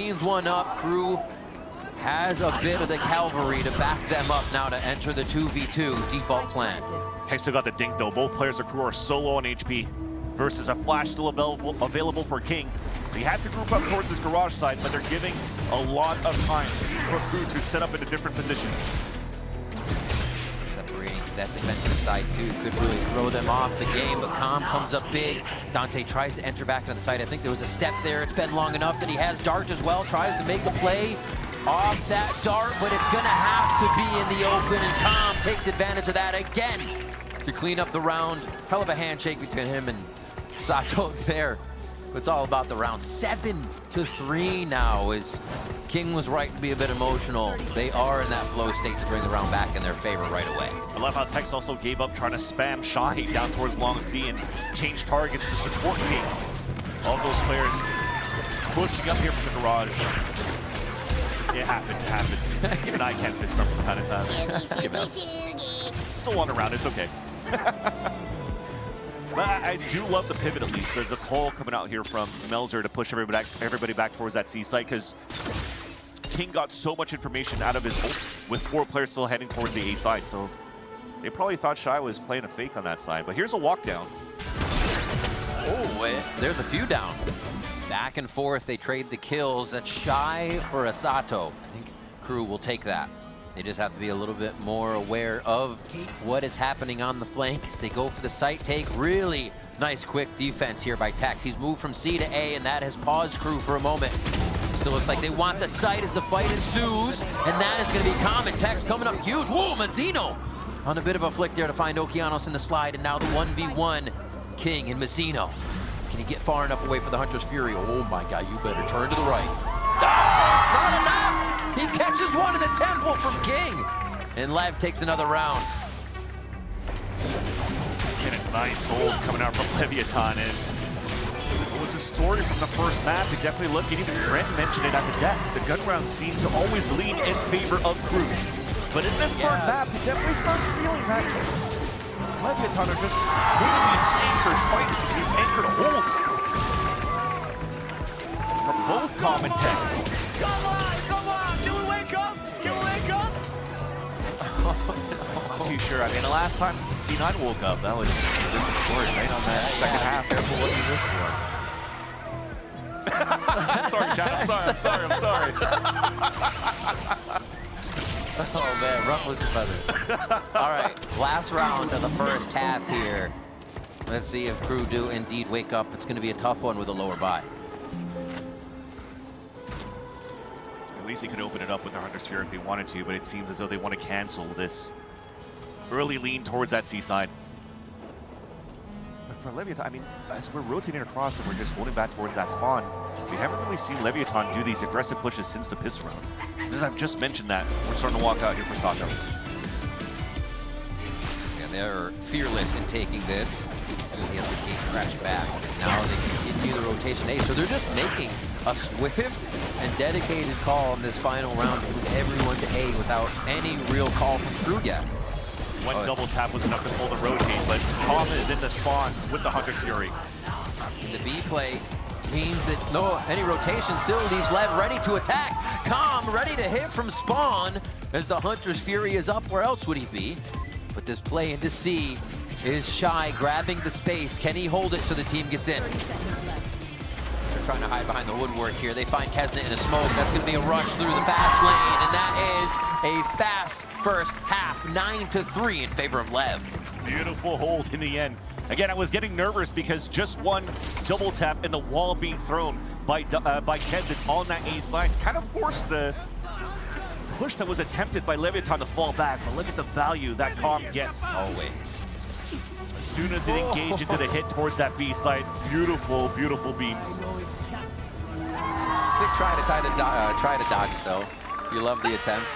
Teams one up, Crew has a bit of the cavalry to back them up now to enter the 2v2 default plan. Hey, still got the dink though. Both players of Crew are so low on HP versus a flash still available for King. They have to group up towards this garage side, but they're giving a lot of time for Crew to set up in a different position. Separating that defensive side too could really throw them off the game, but Calm comes up big. Dante tries to enter back into the side. I think there was a step there. It's been long enough that he has Dart as well. Tries to make a play off that Dart, but it's gonna have to be in the open, and Calm takes advantage of that again to clean up the round. Hell of a handshake between him and Sato there. It's all about the round. 7-3 now, as King was right to be a bit emotional. They are in that flow state to bring the round back in their favor right away. I love how Tex also gave up trying to spam Shy down towards Long C and change targets to support King. All those players pushing up here from the garage. It happens, it happens. Even I can't fist bump from time to time. Give out. Still on the round, it's okay. But I do love the pivot at least. There's a call coming out here from Melzer to push everybody back towards that C site, because King got so much information out of his ult with 4 players still heading towards the A side. So they probably thought Shy was playing a fake on that side. But here's a walk down. Oh, there's a few down. Back and forth, they trade the kills. That's Shy or Asato. I think Crew will take that. They just have to be a little bit more aware of what is happening on the flank as they go for the site take. Really nice quick defense here by Tex. He's moved from C to A, and that has paused Crew for a moment. Still looks like they want the site as the fight ensues, and that is going to be common. Tex coming up huge. Whoa, Mazzino on a bit of a flick there to find Okeanos in the slide, and now the 1v1 King and Mazzino. Can he get far enough away for the Hunter's Fury? Oh my God, you better turn to the right. Oh, it's not enough! He catches one in the temple from King, and Lev takes another round. And a nice hold coming out from Leviathan, and it was a story from the first map. They definitely look, and even Brent mentioned it at the desk. The gun rounds seem to always lean in favor of Crew. But in this third map, he definitely starts feeling that Leviathan are just hitting these anchor sites, these anchored holds. From both Calm and Tex. Come on, can we wake up? Can we wake up? Not too sure. I mean, the last time C9 woke up, that was a different story, right? On that second half. Careful what you wish for. Sorry, Chad. I'm sorry. Oh man, ruffles the feathers. All right, last round of the first half here. Let's see if Crew do indeed wake up. It's going to be a tough one with a lower buy. At least they could open it up with their Hunter's Fury if they wanted to, but it seems as though they want to cancel this early lean towards that C side. But for Leviathan, I mean, as we're rotating across and we're just holding back towards that spawn, we haven't really seen Leviathan do these aggressive pushes since the pistol round. As I've just mentioned that, we're starting to walk out here for Sato. Yeah, they're fearless in taking this. He has the gate crash back. Now they continue the rotation A, so they're just making a swift and dedicated call in this final round to move everyone to A without any real call from Crew yet. One double tap was enough to pull the rotate, but Calm is in the spawn with the Hunter's Fury. And the B play means that any rotation still leaves Lev ready to attack. Calm ready to hit from spawn as the Hunter's Fury is up. Where else would he be? But this play into C is Shy grabbing the space. Can he hold it so the team gets in? They're trying to hide behind the woodwork here. They find Kesnet in a smoke. That's going to be a rush through the fast lane, and that is a fast first half, 9-3 in favor of Lev. Beautiful hold in the end. Again, I was getting nervous because just one double tap and the wall being thrown by Kesnet on that A side kind of forced the push that was attempted by Leviathan to fall back. But look at the value that Calm gets. Always. As soon as it engaged into the hit towards that B side, beautiful, beautiful beams. Sick try to dodge though. You love the attempt.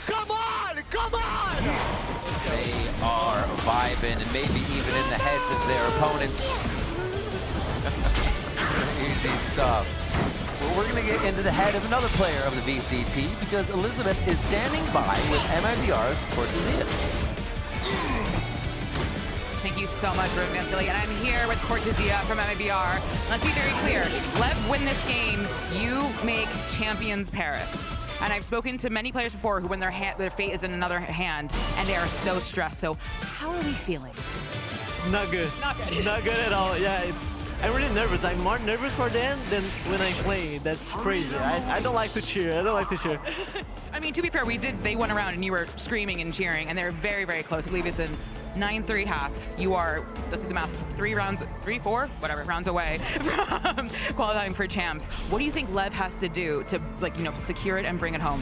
Come on, come on! They are vibing and maybe even in the heads of their opponents. Easy stuff. Well, we're going to get into the head of another player of the VCT because Elizabeth is standing by with MIBR's Cortezia. I think Thank you so much, Ruben Vansili. And I'm here with Cortesia from MIBR. Let's be very clear. Lev win this game, you make champions Paris. And I've spoken to many players before who, when their fate is in another hand, and they are so stressed. So how are we feeling? Not good. Not good. Not good at all. Yeah, I'm really nervous. I'm more nervous for them than when I play. That's crazy. I don't like to cheer. I don't like to cheer. I mean, to be fair, they went around and you were screaming and cheering, and they're very, very close. I believe it's a 9-3 half. You are, let's do the math, 4 rounds away from qualifying for champs. What do you think Lev has to do to, like, you know, secure it and bring it home?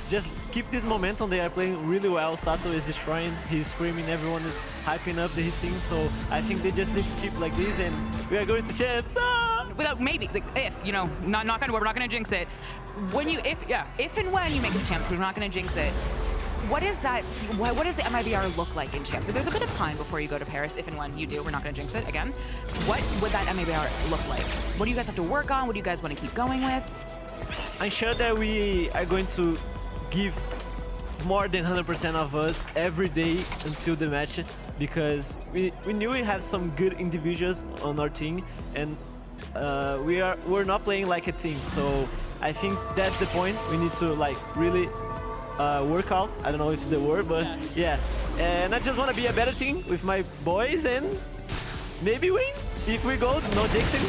Just keep this momentum. They are playing really well. Sato is destroying. He's screaming. Everyone is hyping up his team. So I think they just need to keep like this, and we are going to champs. Without maybe, like, if, you know, not gonna, we're not gonna jinx it. When you, if and when you make it to champs, we're not gonna jinx it. What is that? What does the MIBR look like in champs? So there's a bit of time before you go to Paris. If and when you do, we're not gonna jinx it again. What would that MIBR look like? What do you guys have to work on? What do you guys want to keep going with? I'm sure that we are going to give more than 100% of us every day until the match, because we knew we have some good individuals on our team, and we're not playing like a team. So I think that's the point. We need to, like, really work out. I don't know if it's the word, but yeah. And I just want to be a better team with my boys and maybe win. If we go, no jinxing.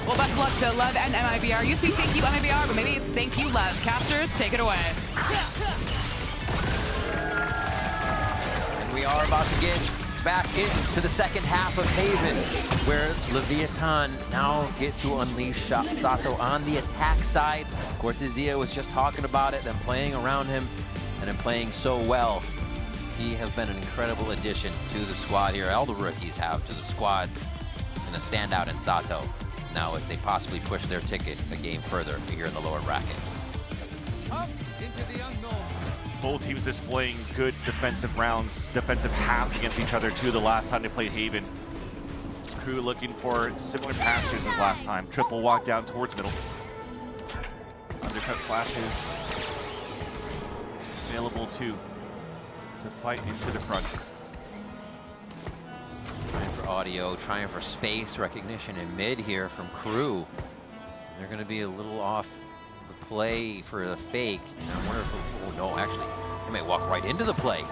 Well, best of luck to Lev and MIBR. You speak thank you MIBR, but maybe it's thank you Lev. Casters, take it away. And we are about to get back into the second half of Haven, where Leviathan now gets to unleash Sato on the attack side. Cortesia was just talking about it, them playing around him, and then playing so well. He has been an incredible addition to the squad here. All the rookies have to the squads, and a standout in Sato now as they possibly push their ticket a game further here in the lower bracket. Up into the unknown. Both teams displaying good defensive rounds, defensive halves against each other too the last time they played Haven. Crew looking for similar pastures as last time. Triple walk down towards middle. Undercut flashes available too to fight into the front. Trying for audio, trying for space recognition in mid here from Crew. They're going to be a little off the play for the fake. And I wonder if, oh no, actually, they may walk right into the play.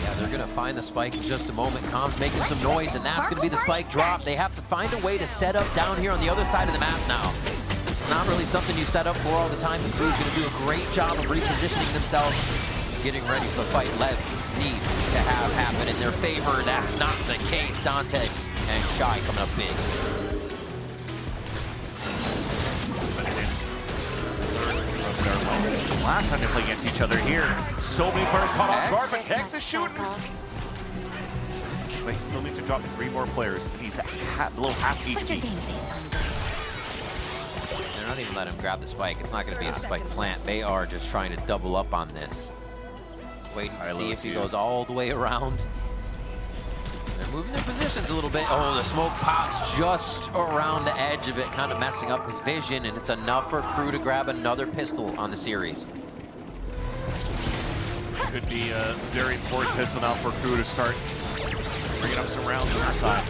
Yeah, they're going to find the spike in just a moment. Com's making some noise, and that's going to be the spike drop. They have to find a way to set up down here on the other side of the map now. It's not really something you set up for all the time. The Crew's going to do a great job of repositioning themselves, getting ready for the fight. Lev needs to have happen in their favor. That's not the case. Dante and Shy coming up big. Last time they played against each other here, so many players caught off guard, but Tex is shooting. But he still needs to drop 3 more players. He's a little half HP. They're not even letting him grab the spike. It's not going to be a spike plant. They are just trying to double up on this. Waiting to see if he goes all the way around. They're moving their positions a little bit. Oh, the smoke pops just around the edge of it, kind of messing up his vision, and it's enough for Crew to grab another pistol on the series. Could be a very important pistol now for Crew to start bringing up some rounds on their side.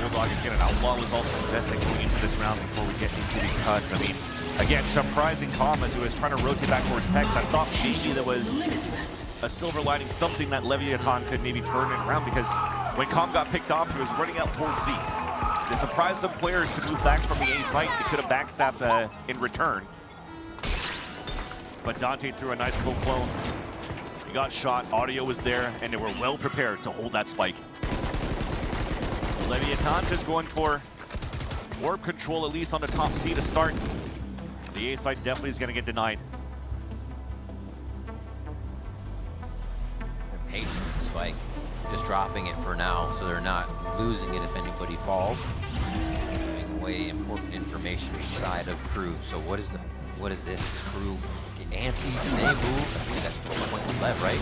Bulldog again, an Outlaw was also investing going into this round before we get into these cuts. I mean, again, surprising Calm as he was trying to rotate back towards Tex. I thought maybe there was a silver lining, something that Leviathan could maybe turn it around, because when Calm got picked off, he was running out towards C. To surprise some players to move back from the A site, they could have backstabbed in return. But Dante threw a nice little clone. He got shot, audio was there, and they were well prepared to hold that spike. Leviathan just going for warp control, at least on the top C to start. The A site definitely is going to get denied. They're patient with the spike, just dropping it for now, so they're not losing it if anybody falls. Giving away important information side of Crew. So what is this? Is Crew get antsy? Can they move? I think that's 12 points left, right?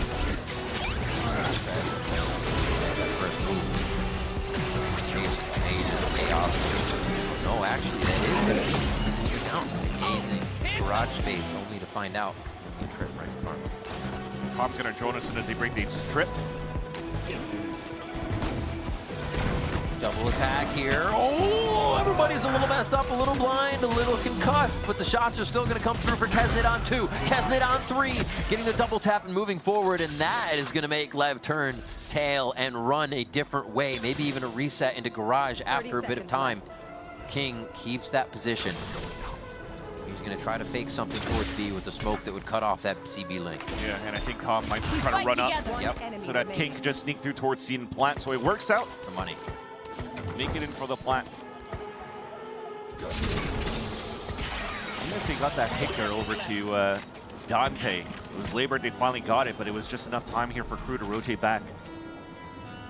That first move. No, actually, that is going to be down. Gain the garage space, only to find out there'll be a trip right in front. Com's going to join us as soon as they bring the strip. Double attack here. Oh, everybody's a little messed up, a little blind, a little concussed, but the shots are still going to come through for Kesnet on 2, Kesnet on 3, getting the double tap and moving forward, and that is going to make Lev turn tail and run a different way, maybe even a reset into garage after a bit of time. King keeps that position. He's going to try to fake something towards B with the smoke that would cut off that CB link. Yeah, and I think Calm might be trying to run up. Yep. So that King could just sneak through towards C and plant, so it works out. Some money. Make it in for the plant. I wonder if they got that hit there over to Dante. It was labored, they finally got it, but it was just enough time here for Crew to rotate back.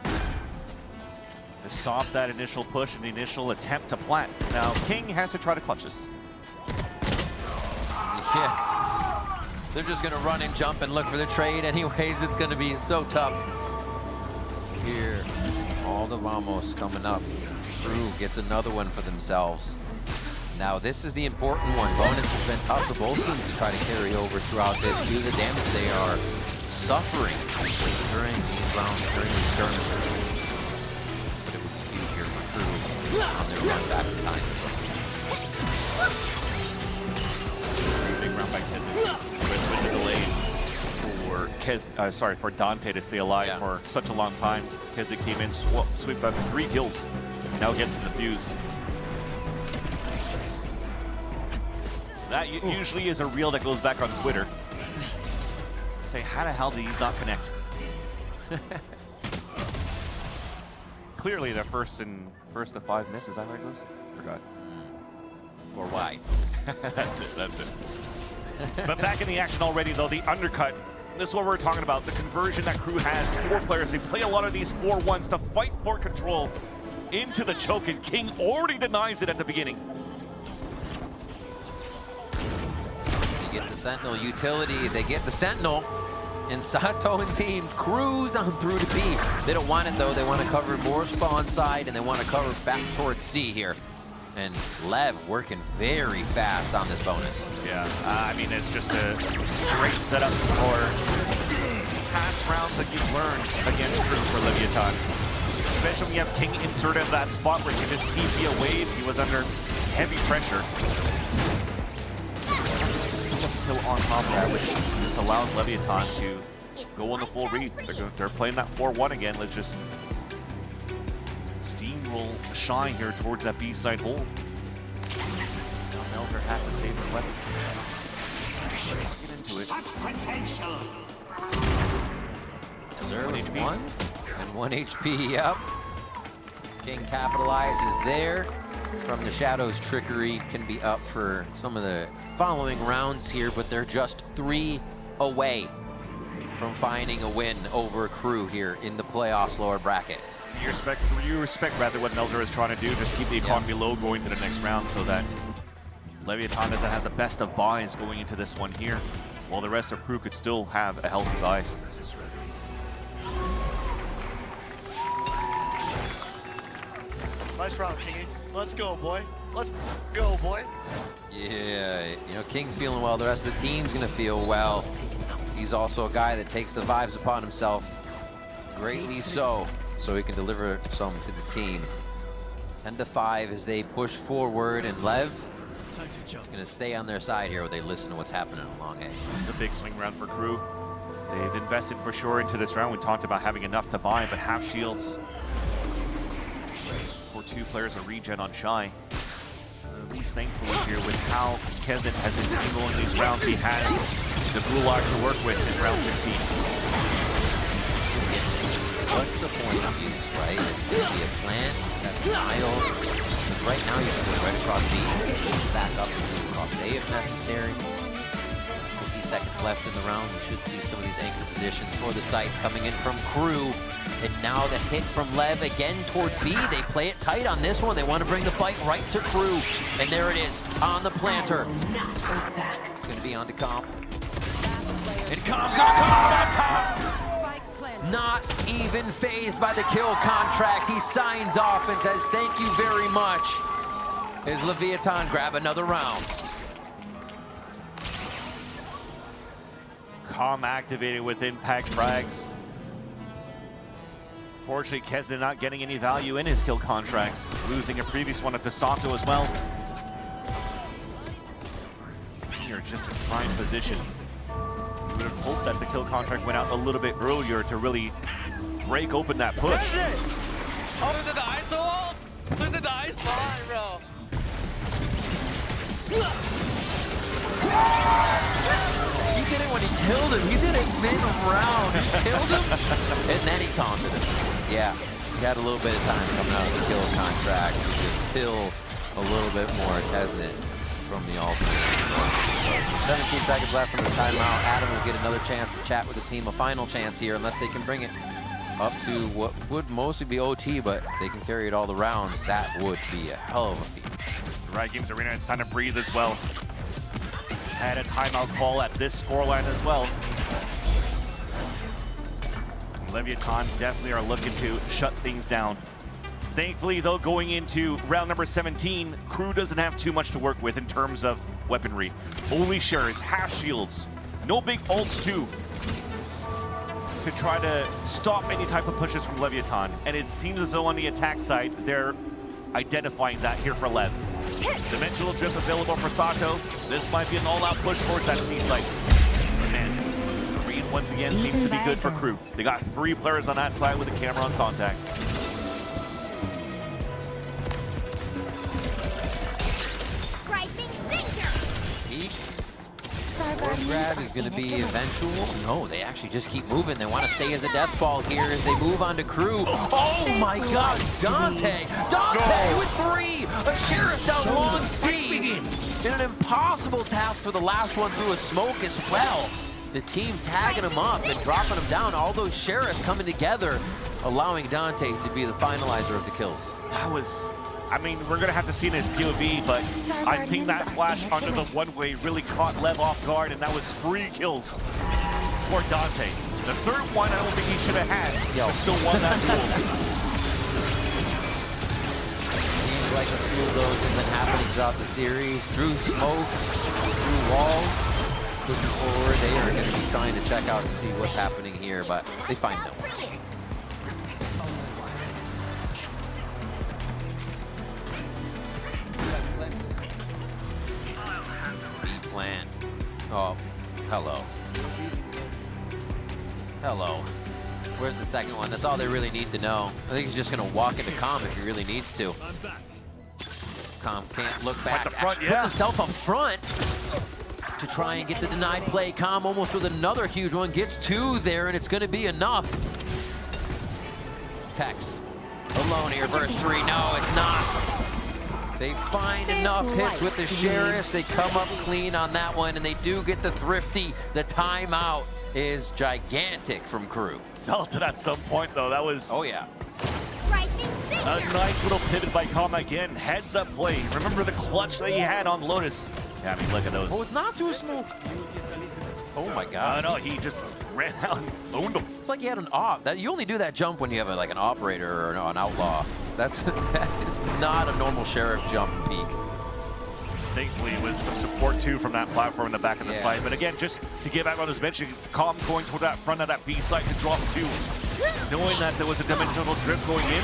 To stop that initial push and the initial attempt to plant. Now, King has to try to clutch this. Yeah. They're just going to run and jump and look for the trade anyways. It's going to be so tough. Here, all the Vamos coming up. Crew gets another one for themselves. Now this is the important one. Bonus has been tough for both teams to try to carry over throughout this due to the damage they are suffering during these rounds, during these skirmishes. But it would be huge here for Crew on their run back in time. Big round by Kesnet with the delay for Dante to stay alive for such a long time. Kesnet came in, swept up 3 kills, and now gets in the fuse. That usually is a reel that goes back on Twitter. Say, how the hell did he not connect? Clearly, the first to 5 misses. I right, Liz? Forgot. Or why? That's it. But back in the action already, though, the undercut. This is what we're talking about. The conversion that Crew has. 4 players. They play a lot of these 4-1s to fight for control into the choke, and King already denies it at the beginning. They get the Sentinel utility. They get the Sentinel. And Sato and team cruise on through to B. They don't want it, though. They want to cover more spawn side, and they want to cover back towards C here. And Lev working very fast on this bonus. Yeah, I mean, it's just a great setup for past rounds that you've learned against Crew for Leviathan. Especially when you have King inserted in that spot where he can just TP a wave. He was under heavy pressure. Kill on top of that, which just allows Leviathan to go on the full read. They're playing that 4-1 again. Let's just steamroll Shy here towards that B-side hole. Now Melzer has to save his weapon. Let's get into it. Reserve 1 and 1 HP, yep. King capitalizes there. From the Shadows, trickery can be up for some of the following rounds here, but they're just 3 away from finding a win over Crew here in the playoffs lower bracket. You respect rather what Melzer is trying to do, just keep the economy low going to the next round so that Leviathan doesn't have the best of buys going into this one here, while the rest of Crew could still have a healthy buy. Nice round, Kingy. Let's go, boy. Let's go, boy. Yeah, you know, King's feeling well. The rest of the team's gonna feel well. He's also a guy that takes the vibes upon himself. Greatly so he can deliver some to the team. 10-5 as they push forward, and Lev is gonna stay on their side here where they listen to what's happening along A. This is a big swing round for Crew. They've invested for sure into this round. We talked about having enough to buy, but half shields. For 2 players, a regen on Shy. At least thankfully here with how Kesnet has been steamrolling these rounds, he has the Gulag to work with in round 16. What's the point of use, right? It's going to be a plant, that's Nile. Right now you can go right across B, back up and move across A if necessary. 50 seconds left in the round. We should see some of these anchor positions for the sites coming in from Crew. And now the hit from Lev again toward B. They play it tight on this one. They want to bring the fight right to Crew. And there it is on the planter. It's going to be on to Comp. And Comp's going to come out on top. Not even phased by the kill contract. He signs off and says, thank you very much. As Leviathan grab another round. Com activated with impact frags. Unfortunately, Kesna not getting any value in his kill contracts, losing a previous one at DeSanto as well. You're just in prime position. You would have hoped that the kill contract went out a little bit earlier to really break open that push. Oh, is it the ice wall? Is it the ice wall, bro? He did it when he killed him. He did it mid-round. He killed him, and then he taunted him. Yeah, he had a little bit of time coming out of the kill contract to just kill a little bit more Kesnet from the ultimate. 17 seconds left on the timeout. Adam will get another chance to chat with the team. A final chance here, unless they can bring it up to what would mostly be OT, but if they can carry it all the rounds, that would be a hell of a feat. The Riot Games Arena, it's time to breathe as well. Had a timeout call at this scoreline as well. Leviathan definitely are looking to shut things down. Thankfully, though, going into round number 17, Crew doesn't have too much to work with in terms of weaponry. Only shares, half shields, no big ults too, to try to stop any type of pushes from Leviathan. And it seems as though on the attack side, they're identifying that here for Lev. Dimensional Drift available for Sato. This might be an all-out push towards that C site. But man, green once again seems to be good for Crew. They got 3 players on that side with a camera on contact. Forward grab is going to be eventual. No, they actually just keep moving. They want to stay as a death ball here as they move on to Crew. Oh my God, Dante! Dante with 3! A Sheriff down long C! In an impossible task for the last one through a smoke as well. The team tagging him up and dropping him down. All those Sheriffs coming together, allowing Dante to be the finalizer of the kills. That was... I mean, we're going to have to see in his POV, but I think that flash under the one-way really caught Lev off guard, and that was 3 kills for Dante. The third one, I don't think he should have had, but still won that duel. Seems like a few of those have been happening throughout the series, through smoke, through walls. Looking forward, they are going to be trying to check out to see what's happening here, but they find no one. Plan. Oh, hello. Hello. Where's the second one? That's all they really need to know. I think he's just going to walk into Calm if he really needs to. Calm can't look back. At the front, puts himself up front to try and get the denied play. Calm almost with another huge one. Gets 2 there, and it's going to be enough. Tex alone here, verse 3. No, it's not. They find enough hits with the Sheriffs. They come up clean on that one, and they do get the thrifty. The timeout is gigantic from Crew. Felt it at some point, though. That was... Oh, yeah. A nice little pivot by Calm again. Heads up play. Remember the clutch that he had on Lotus? Yeah, I mean, look at those. Oh, it's not through a smoke. Oh, my God. No, he just ran out and owned him. It's like he had an op. You only do that jump when you have like an operator or an outlaw. That is not a normal Sheriff jump peak. Thankfully, it was some support, too, from that platform in the back of the site. But again, just to get back on his bench, Calm going toward that front of that B site to drop 2. Knowing that there was a dimensional drift going in,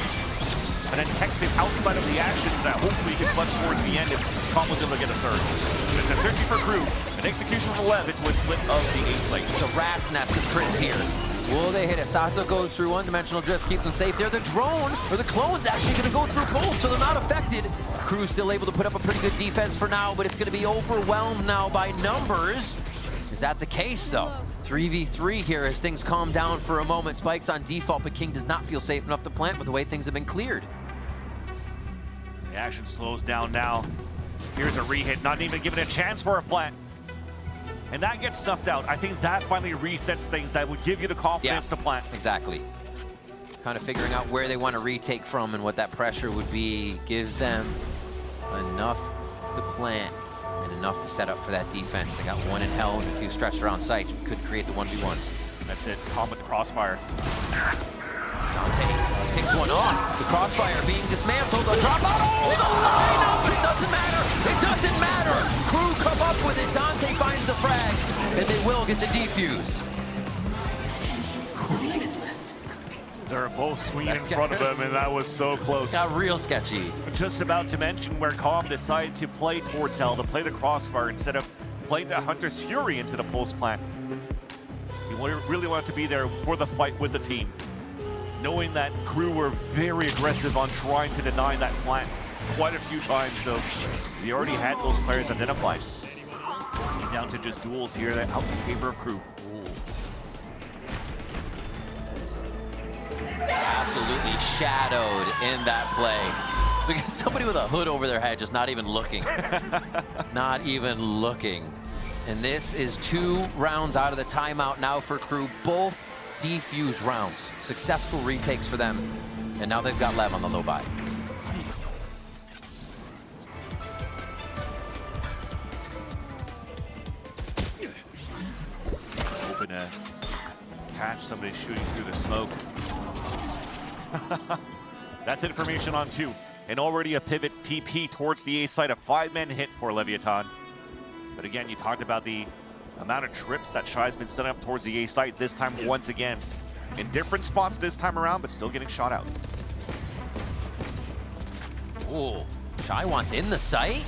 and then texting outside of the actions that hopefully he can clutch towards the end if Calm was able to get a 3rd. It's a 50 for Crew, an execution from 11 to a split of the A site. The rat's nest of crits here. Will they hit it? Sato goes through one-dimensional drift, keeps them safe there. The drone, or the clone's actually going to go through both, so they're not affected. Crew's still able to put up a pretty good defense for now, but it's going to be overwhelmed now by numbers. Is that the case, though? 3v3 here as things calm down for a moment. Spike's on default, but King does not feel safe enough to plant with the way things have been cleared. The action slows down now. Here's a re-hit, not even given a chance for a plant. And that gets snuffed out. I think that finally resets things that would give you the confidence to plant. Exactly. Kind of figuring out where they want to retake from and what that pressure would be gives them enough to plant and enough to set up for that defense. They got 1 in hell and a few stretched around sight. Could create the 1v1s. That's it. Calm with the crossfire. Dante picks one off. The crossfire being dismantled. A drop out. Oh, the lineup! It doesn't matter. It doesn't matter. Crew come up with it. Dante finds the frag, and they will get the defuse. They're both swinging in front of him, and that was so close. Got real sketchy. Just about to mention where Calm decided to play towards Hell, to play the Crossfire instead of playing the Hunter's Fury into the post plant. He really wanted to be there for the fight with the team, knowing that Crew were very aggressive on trying to deny that plant quite a few times, so he already had those players identified. Down to just duels here that out in favor of Crew. Absolutely shadowed in that play. Because somebody with a hood over their head just not even looking. Not even looking. And this is 2 rounds out of the timeout now for Crew. Both defuse rounds. Successful retakes for them. And now they've got Lev on the low buy. Hoping to catch somebody shooting through the smoke. That's information on 2. And already a pivot TP towards the A side, a 5-man hit for Leviathan. But again, you talked about the amount of trips that Shy's been setting up towards the A site, this time once again. In different spots this time around, but still getting shot out. Ooh, Shy wants in the site?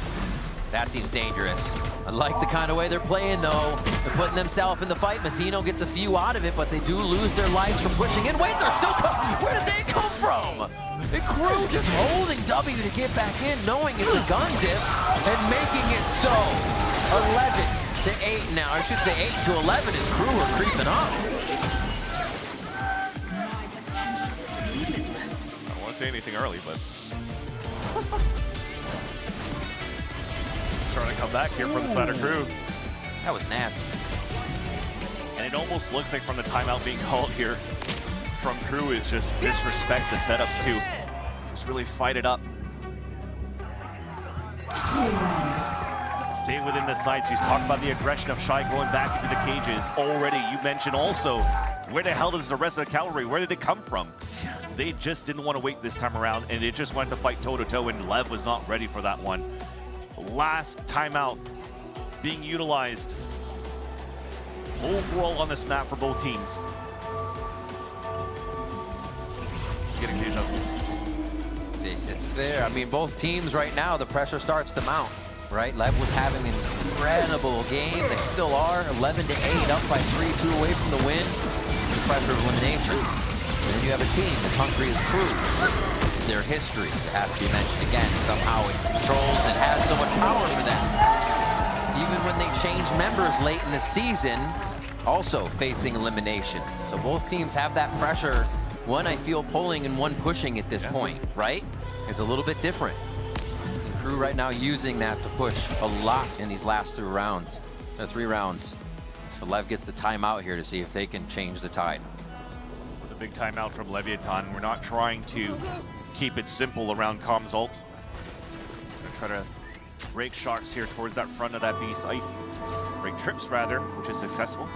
That seems dangerous. I like the kind of way they're playing, though. They're putting themselves in the fight. Mazzino gets a few out of it, but they do lose their lives from pushing in. Wait, they're still where did they come from? The Crew just holding W to get back in, knowing it's a gun dip, and making it so. 11 to 8 now. I should say 8 to 11 as Crew are creeping up. I don't want to say anything early, but trying to come back here from the side of Crew. That was nasty. And it almost looks like from the timeout being called here from Crew is just disrespect the setups too. Just really fight it up. Staying within the sights. You talk about the aggression of Shy going back into the cages already. You mentioned also, where the hell is the rest of the cavalry? Where did it come from? They just didn't want to wait this time around, and they just wanted to fight toe-to-toe, and Lev was not ready for that one. Last timeout being utilized overall on this map for both teams. Getting deja vu. It's there. I mean, both teams right now, the pressure starts to mount, right? Lev was having an incredible game. They still are. 11 to 8, up by 3-2 away from the win. The pressure of elimination. And then you have a team as hungry as Crew. Their history, it has to be mentioned again. Somehow it controls and has so much power for them. Even when they change members late in the season, also facing elimination. So both teams have that pressure. One, I feel, pulling and one pushing at this point, right? It's a little bit different. And Crew right now using that to push a lot in these last 3 rounds. So Lev gets the timeout here to see if they can change the tide. With a big timeout from Leviathan, we're not trying to keep it simple around Calm's ult. Try to break shots here towards that front of that B site. Break trips rather, which is successful.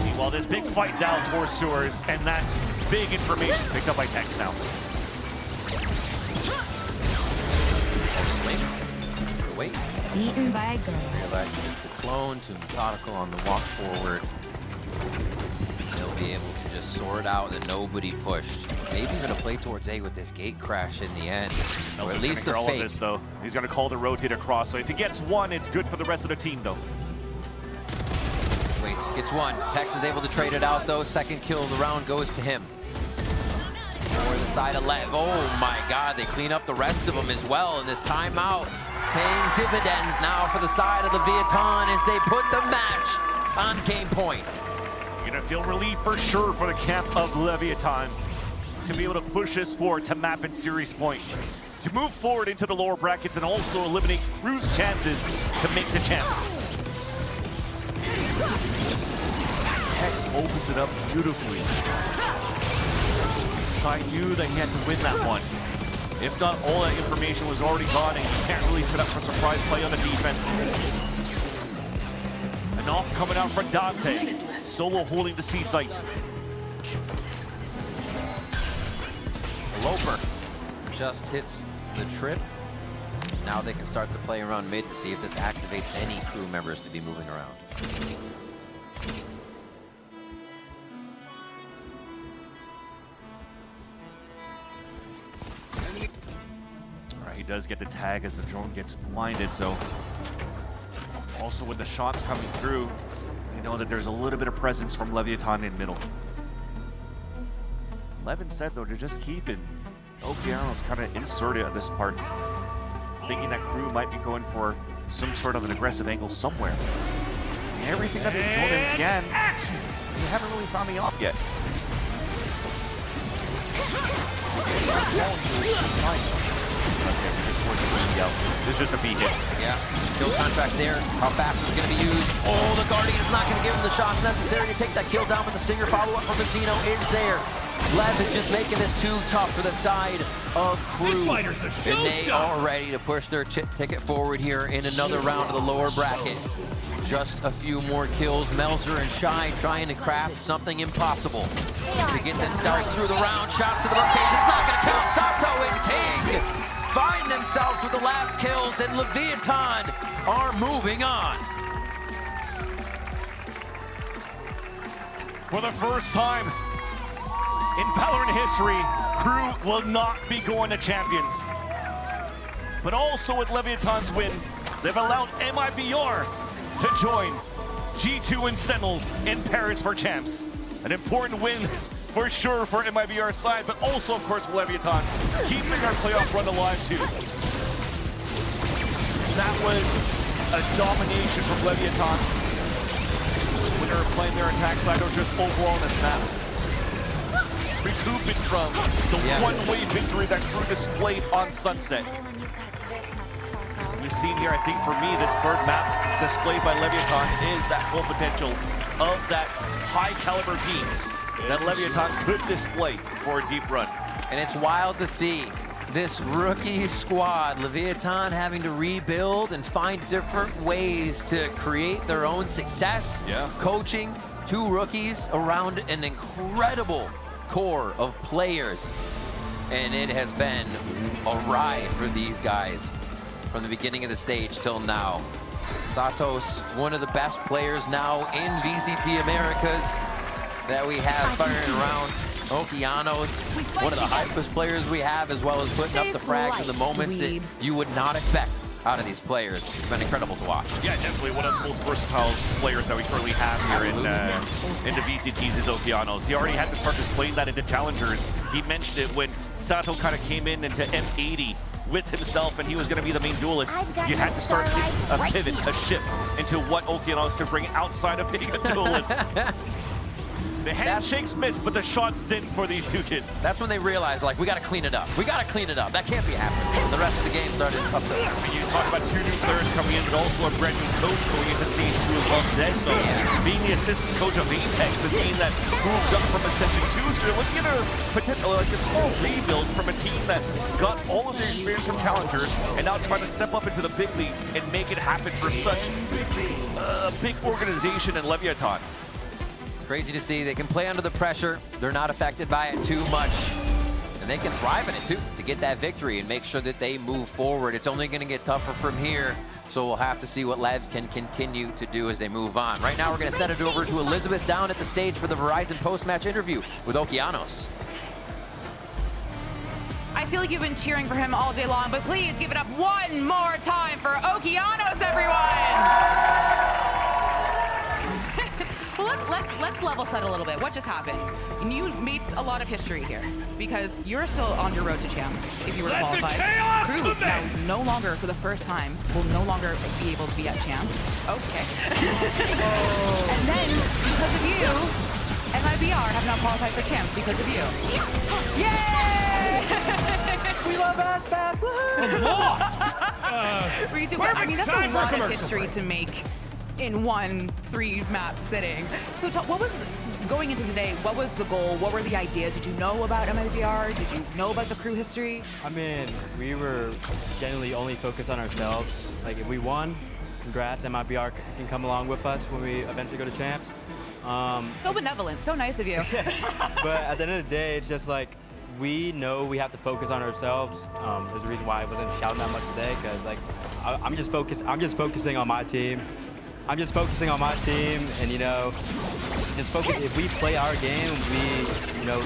Meanwhile, this big fight down towards sewers, and that's big information picked up by Tex now. Wait. Eaten by a girl. Realizes the clone to methodical on the walk forward. They'll be able to just sort out that nobody pushed. Maybe even a play towards A with this gate crash in the end. Or at least the fake. This, though. He's going to call the rotate across. So if he gets one, it's good for the rest of the team, though. Waits, gets one. Tex is able to trade it out, though. Second kill of the round goes to him. Or the side of Lev. Oh my God, they clean up the rest of them as well in this timeout. Paying dividends now for the side of the Vietton as they put the match on game point. You're going to feel relief for sure for the camp of Leviathan to be able to push this forward to map and series point, to move forward into the lower brackets and also eliminate Crew's chances to make the champs. Tex opens it up beautifully. I knew that he had to win that one. If not, all that information was already gone and you can't really set up for surprise play on the defense. An off coming out for Dante. Solo holding the C site. Loper just hits the trip. Now they can start to play around mid to see if this activates any Crew members to be moving around. does get the tag as the drone gets blinded, so also with the shots coming through, you know that there's a little bit of presence from Leviathan in middle. Lev instead, though, to just keeping Okeanos kind of inserted at this part, thinking that Crew might be going for some sort of an aggressive angle somewhere. And everything that they've done in scan, they haven't really found the op yet. This is just a B hit. Yeah, kill contracts there. How fast is it going to be used? Oh, the Guardian is not going to give him the shots necessary to take that kill down, but the Stinger follow-up from Zeno is there. Lev is just making this too tough for the side of Crew. And they are ready to push their ticket forward here in another round of the lower bracket. Just a few more kills. Melzer and Shy trying to craft something impossible to get themselves through the round. Shots to the barricades. It's not going to count. Sato and King find themselves with the last kills, and Leviathan are moving on. For the first time in Valorant history, Crew will not be going to champions. But also with Leviathan's win, they've allowed MIBR to join G2 and Sentinels in Paris for champs. An important win for sure for MIBR's side, but also, of course, Leviathan keeping our playoff run alive too. That was a domination from Leviathan when they were playing their attack side or just overall on this map. Recouping from the one-way victory that Crew displayed on Sunset. We've seen here, I think for me, this third map displayed by Leviathan is that full potential of that high-caliber team that Leviathan could display for a deep run. And it's wild to see this rookie squad, Leviathan having to rebuild and find different ways to create their own success. Coaching two rookies around an incredible core of players. And it has been a ride for these guys from the beginning of the stage till now. Satos, one of the best players now in VCT Americas that we have firing around. Okeanos, one of the hypest players we have, as well as putting up the frags in the moments that you would not expect out of these players. It's been incredible to watch. Yeah, definitely one of the most versatile players that we currently have here in the VCTs is Okeanos. He already had to start displaying that into challengers. He mentioned it when Sato kind of came in into M80 with himself and he was going to be the main duelist. You had to start seeing a pivot, a shift into what Okeanos could bring outside of being a duelist. The handshakes missed, but the shots didn't for these two kids. That's when they realized, like, we got to clean it up. We got to clean it up. That can't be happening. And the rest of the game started up there. You talk about two new players coming in, but also a brand new coach going into stage 2 as well. Desmo being the assistant coach of Apex, a team that moved up from Ascension 2. So you're looking at a potential, like a small rebuild from a team that got all of their experience from challengers and now trying to step up into the big leagues and make it happen for such a big organization in Leviathan. Crazy to see. They can play under the pressure. They're not affected by it too much. And they can thrive in it too, to get that victory and make sure that they move forward. It's only going to get tougher from here. So we'll have to see what Lev can continue to do as they move on. Right now, we're going to send it over to Elizabeth down at the stage for the Verizon post-match interview with Okeanos. I feel like you've been cheering for him all day long, but please give it up one more time for Okeanos, everyone! Well, let's level set a little bit. What just happened? And you made a lot of history here because you're still on your road to champs if you were qualified. Crew now no longer, for the first time, will no longer be able to be at champs. Okay. And then because of you, MIBR have not qualified for champs because of you. Yay! We love Ash Pass. I mean, that's a lot of history to make in one 3-map sitting. So what was, going into today, what was the goal? What were the ideas? Did you know about MIBR? Did you know about the Crew history? I mean, we were generally only focused on ourselves. Like, if we won, congrats, MIBR can come along with us when we eventually go to champs. So benevolent, so nice of you. But at the end of the day, it's just like, we know we have to focus on ourselves. There's a reason why I wasn't shouting that much today, because like, I'm just focusing on my team. I'm just focusing on my team, and you know, just focus. If we play our game, we, you know,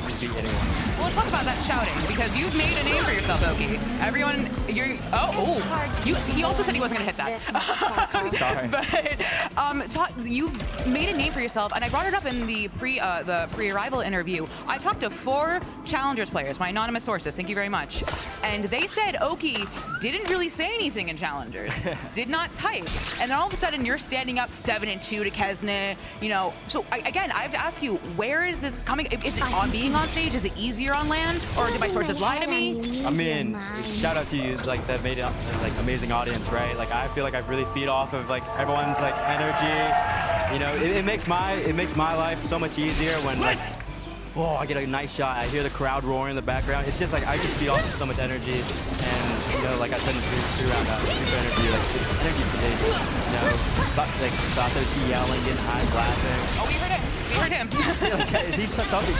just beat anyone. Well, let's talk about that shouting, because you've made a name for yourself, Oki. Everyone, he also said he wasn't gonna hit that. Sorry. But you've made a name for yourself, and I brought it up in the pre-arrival interview. I talked to 4 Challengers players, my anonymous sources, thank you very much, and they said Oki didn't really say anything in Challengers, did not type, and then all of a sudden you're standing up 7-2 to Kesne, you know. So again, I have to ask you, where is this coming? Is it on being on stage? Is it easier on LAN, or did my sources lie to me? I mean, shout out to you, like that made it like amazing audience, right? Like I feel like I really feed off of like everyone's like energy. You know, it makes my life so much easier when like, oh, I get a nice shot. I hear the crowd roaring in the background. It's just like I just feed off of so much energy, and you know, like I said in the pre-round, super energy, like energy is contagious. You know, like Sato's yelling, getting high, laughing. Oh, we heard it. We heard him. He's talking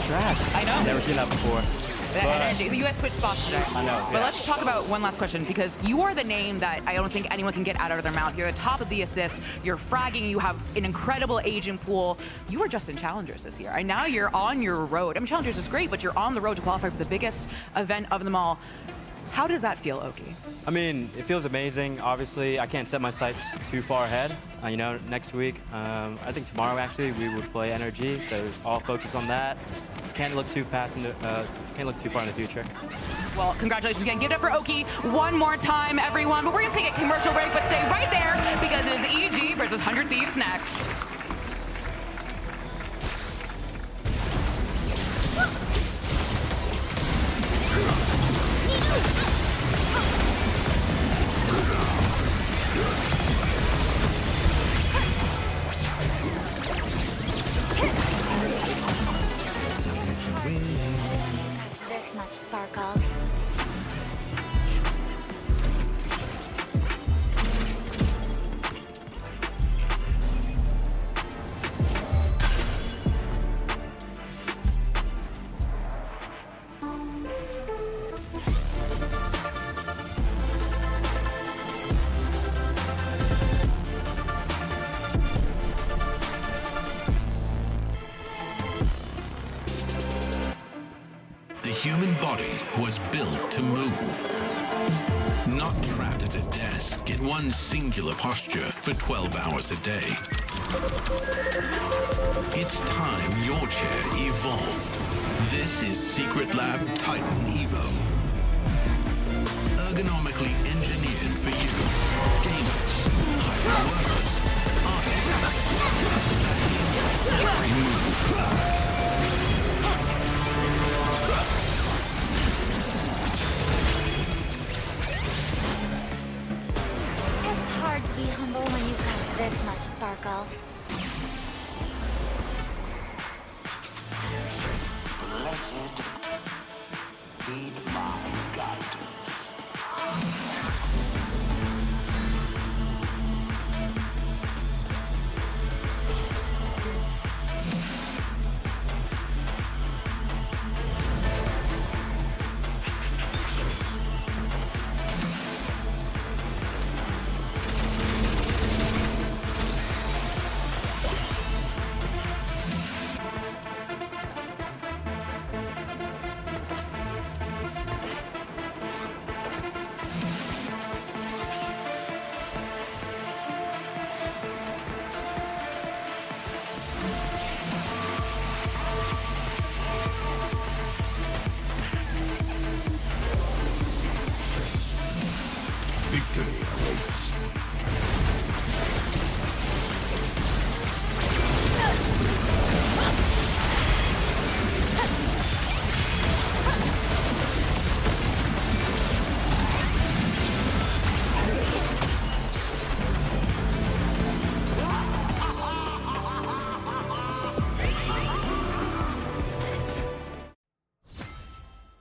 trash. I know. I've never seen that before. That energy. The US switched spots today. I know. But let's talk about one last question, because you are the name that I don't think anyone can get out of their mouth. You're the top of the assists. You're fragging. You have an incredible agent pool. You were just in Challengers this year, and now you're on your road. I mean, Challengers is great, but you're on the road to qualify for the biggest event of them all. How does that feel, Oki? I mean, it feels amazing. Obviously, I can't set my sights too far ahead. You know, next week, I think tomorrow actually, we would play NRG, so all focus on that. Can't look too far in the future. Well, congratulations again. Give it up for Oki one more time, everyone. But we're gonna take a commercial break, but stay right there, because it is EG versus 100 Thieves next. This much sparkle. The human body was built to move, not trapped at a desk in one singular posture for 12 hours a day. It's time your chair evolved. This is Secret Lab Titan Evo. Ergonomically engineered for you, gamers, hybrid workers, artists. Every move. Hard to be humble when you've got this much sparkle. Blessed